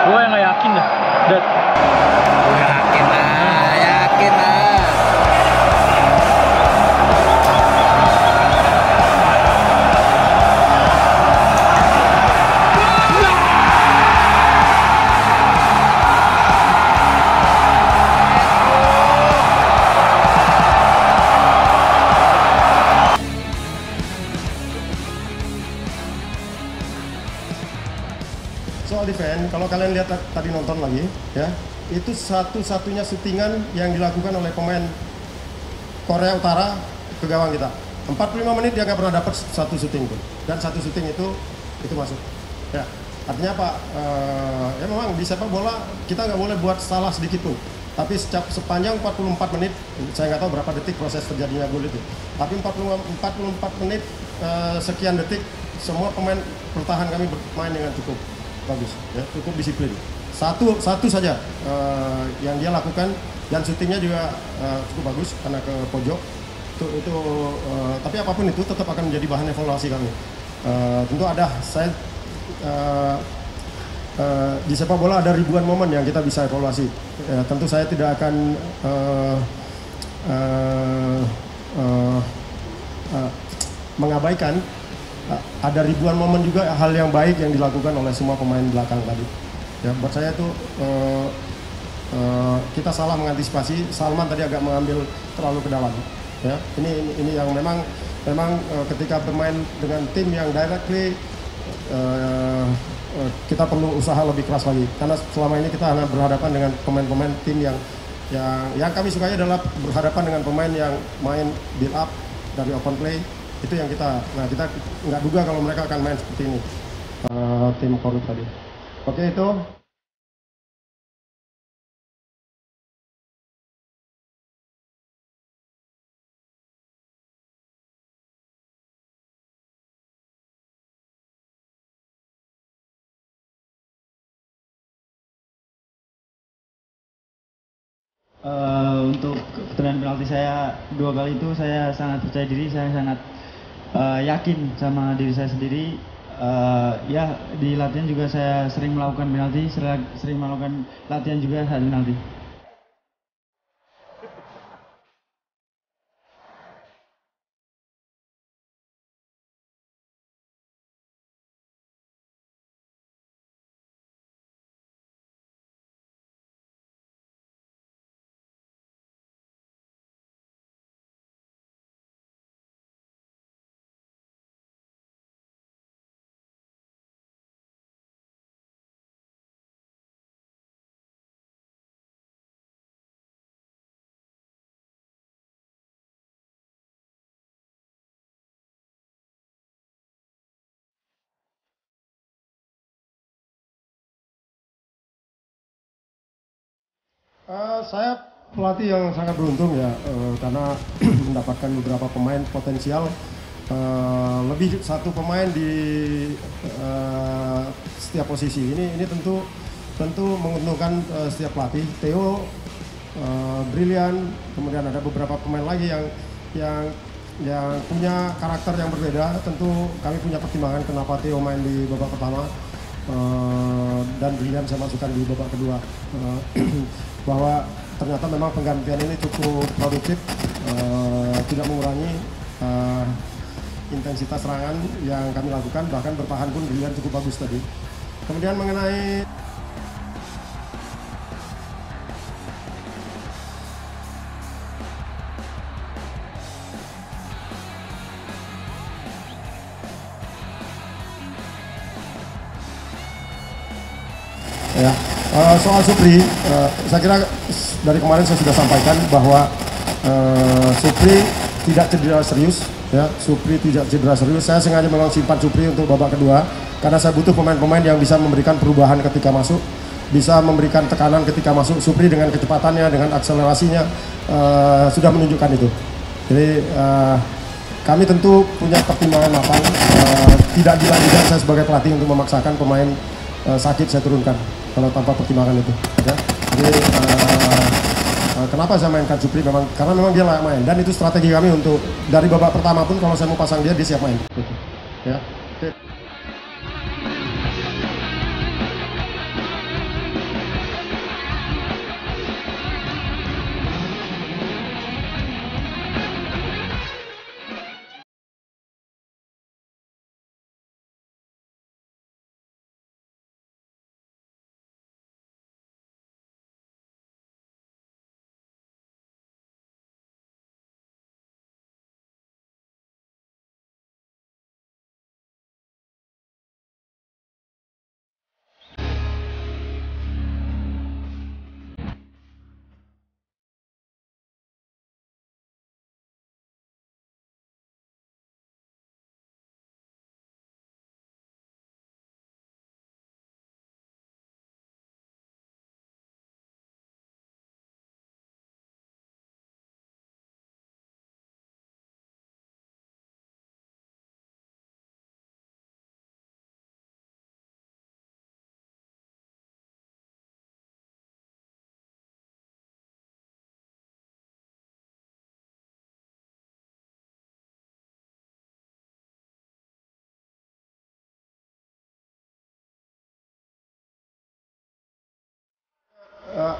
Gue nggak yakin dah. Gue yakin lah. Soal defense, kalau kalian lihat tadi nonton lagi, ya, itu satu-satunya syutingan yang dilakukan oleh pemain Korea Utara ke gawang kita. 45 menit dia nggak pernah dapat satu syuting pun, dan satu syuting itu masuk. Ya, artinya apa? Ya memang di sepak bola kita nggak boleh buat salah sedikit pun. Tapi sepanjang 44 menit, saya nggak tahu berapa detik proses terjadinya gol itu. Tapi 44 menit sekian detik, semua pemain bertahan kami bermain dengan cukup bagus, ya, cukup disiplin. Satu saja yang dia lakukan, dan syutingnya juga cukup bagus karena ke pojok. Tapi apapun itu tetap akan menjadi bahan evaluasi kami. Tentu ada di sepak bola ada ribuan momen yang kita bisa evaluasi. Tentu saya tidak akan mengabaikan ada ribuan momen juga hal yang baik yang dilakukan oleh semua pemain belakang tadi. Ya, buat saya itu kita salah mengantisipasi. Salman tadi agak mengambil terlalu ke dalam. Ya, ini yang memang ketika bermain dengan tim yang directly kita perlu usaha lebih keras lagi, karena selama ini kita hanya berhadapan dengan pemain-pemain tim yang kami sukai adalah berhadapan dengan pemain yang main build up dari open play. Itu yang kita nggak duga kalau mereka akan main seperti ini, tim Korup tadi. Oke, itu. Untuk pertandingan penalti saya 2 kali itu saya sangat percaya diri, saya sangat yakin sama diri saya sendiri. Ya, di latihan juga saya sering melakukan penalti, sering melakukan latihan juga saat penalti. Saya pelatih yang sangat beruntung ya, karena mendapatkan beberapa pemain potensial, lebih satu pemain di setiap posisi. Ini tentu menguntungkan setiap pelatih. Theo brilian, kemudian ada beberapa pemain lagi yang punya karakter yang berbeda. Tentu kami punya pertimbangan kenapa Theo main di babak pertama dan brilian saya masukkan di babak kedua. Bahwa ternyata memang penggantian ini cukup produktif, tidak mengurangi intensitas serangan yang kami lakukan, bahkan bertahan pun brilian cukup bagus tadi. Kemudian mengenai soal Supri, saya kira dari kemarin saya sudah sampaikan bahwa Supri tidak cedera serius, ya. Supri tidak cedera serius. Saya sengaja memang simpan Supri untuk babak kedua karena saya butuh pemain-pemain yang bisa memberikan perubahan ketika masuk, bisa memberikan tekanan ketika masuk. Supri dengan kecepatannya, dengan akselerasinya sudah menunjukkan itu. Jadi kami tentu punya pertimbangan matang. Tidak dilanjutkan saya sebagai pelatih untuk memaksakan pemain sakit saya turunkan kalau tanpa pertimbangan itu. Ya. Jadi kenapa saya mainkan Supri memang karena memang dia layak main dan itu strategi kami untuk dari babak pertama pun kalau saya mau pasang dia siap main. Ya.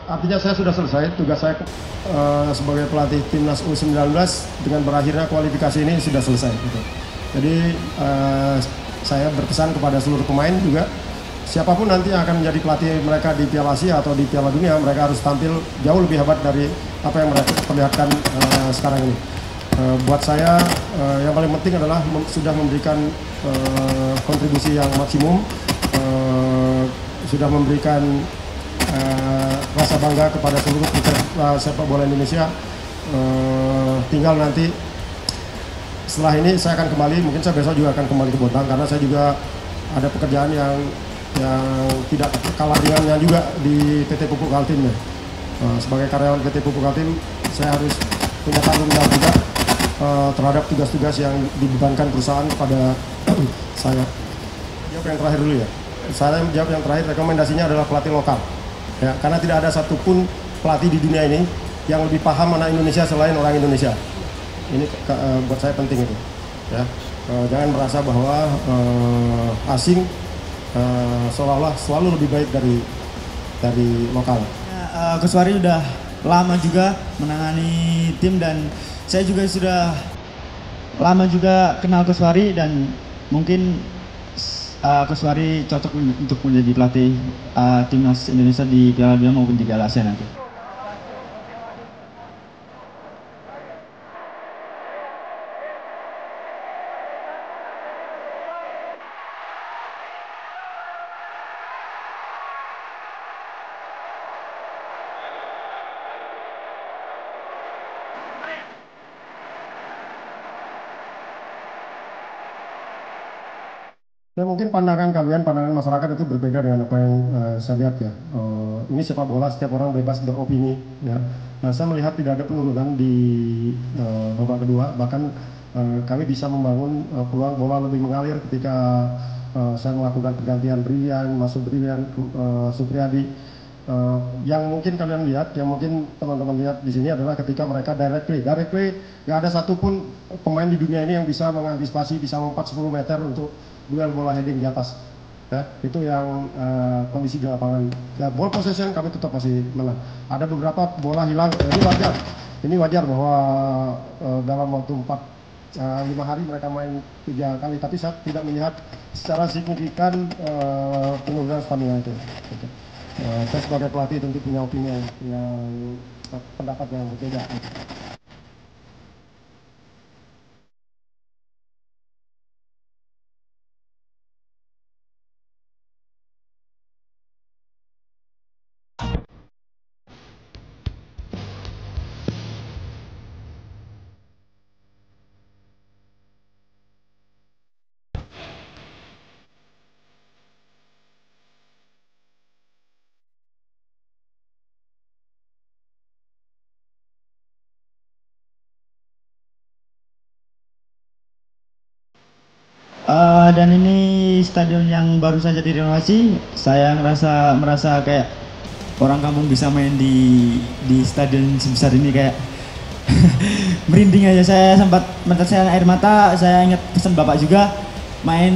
Artinya saya sudah selesai tugas saya sebagai pelatih timnas U19 dengan berakhirnya kualifikasi ini sudah selesai. Gitu. Jadi saya berpesan kepada seluruh pemain juga siapapun nanti yang akan menjadi pelatih mereka di Piala Asia atau di Piala Dunia mereka harus tampil jauh lebih hebat dari apa yang mereka perlihatkan sekarang ini. Buat saya yang paling penting adalah sudah memberikan kontribusi yang maksimum, sudah memberikan rasa bangga kepada seluruh sepak bola Indonesia. Tinggal nanti setelah ini saya akan kembali, mungkin saya besok juga akan kembali ke Bontang karena saya juga ada pekerjaan yang tidak kalah ringannya juga di PT Pupuk Kaltim ya. Sebagai karyawan PT Pupuk Kaltim saya harus punya tanggung jawab juga terhadap tugas-tugas yang dibebankan perusahaan kepada saya. Jawab yang terakhir dulu ya. Saya jawab yang terakhir, rekomendasinya adalah pelatih lokal. Ya, karena tidak ada satupun pelatih di dunia ini yang lebih paham anak Indonesia selain orang Indonesia. Ini buat saya penting itu. Ya, jangan merasa bahwa asing seolah-olah selalu lebih baik dari lokal. Coach Wari udah lama juga menangani tim dan saya juga sudah lama juga kenal Coach Wari dan mungkin Coach Wari cocok untuk menjadi pelatih timnas Indonesia di Piala Dunia maupun di Piala Asia nanti. Ya mungkin pandangan kalian, pandangan masyarakat itu berbeda dengan apa yang saya lihat ya. Ini sepak bola, setiap orang bebas beropini. Ya. Nah, saya melihat tidak ada penurunan di babak kedua. Bahkan kami bisa membangun peluang bola lebih mengalir ketika saya melakukan pergantian Brilian, masuk Brilian, Supriyadi. Yang mungkin kalian lihat, yang mungkin teman-teman lihat di sini adalah ketika mereka direct play, nggak ada satupun pemain di dunia ini yang bisa mengantisipasi, bisa lompat 10 meter untuk duel bola heading di atas. Ya, itu yang kondisi di lapangan. Ya, ball possession kami tetap masih menang. Ada beberapa bola hilang, ini wajar bahwa dalam waktu 5 hari mereka main 3 kali, tapi saya tidak melihat secara signifikan penurunan stamina itu. Gitu. Saya sebagai pelatih tentu punya opini yang pendapat yang berbeda. dan ini stadion yang baru saja direnovasi. Saya merasa kayak orang kampung bisa main di stadion sebesar ini, kayak merinding aja. Saya sempat menetes air mata. Saya ingat pesan bapak juga, main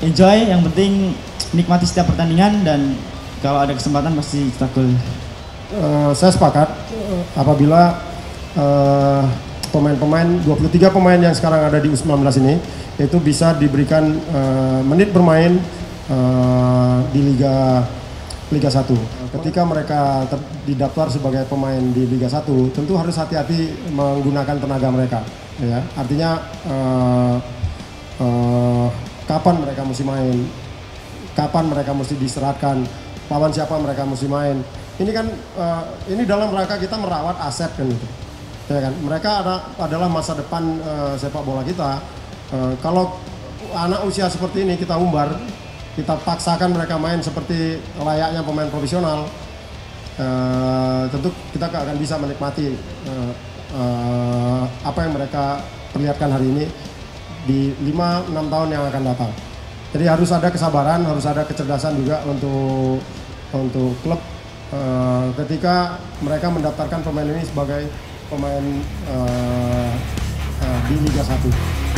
enjoy, yang penting nikmati setiap pertandingan, dan kalau ada kesempatan pasti cetak gol. Saya sepakat apabila pemain-pemain 23 pemain yang sekarang ada di U19 ini itu bisa diberikan menit bermain di Liga 1. Ketika mereka didaftar sebagai pemain di Liga 1, tentu harus hati-hati menggunakan tenaga mereka. Ya, artinya kapan mereka mesti main, kapan mereka mesti diserahkan, lawan siapa mereka mesti main. Ini kan ini dalam rangka kita merawat aset kan gitu. Ya kan? Mereka adalah masa depan sepak bola kita. Kalau anak usia seperti ini kita umbar, kita paksakan mereka main seperti layaknya pemain profesional, tentu kita gak akan bisa menikmati apa yang mereka perlihatkan hari ini di 5-6 tahun yang akan datang. Jadi harus ada kesabaran, harus ada kecerdasan juga untuk klub ketika mereka mendaftarkan pemain ini sebagai pemain di Liga 1.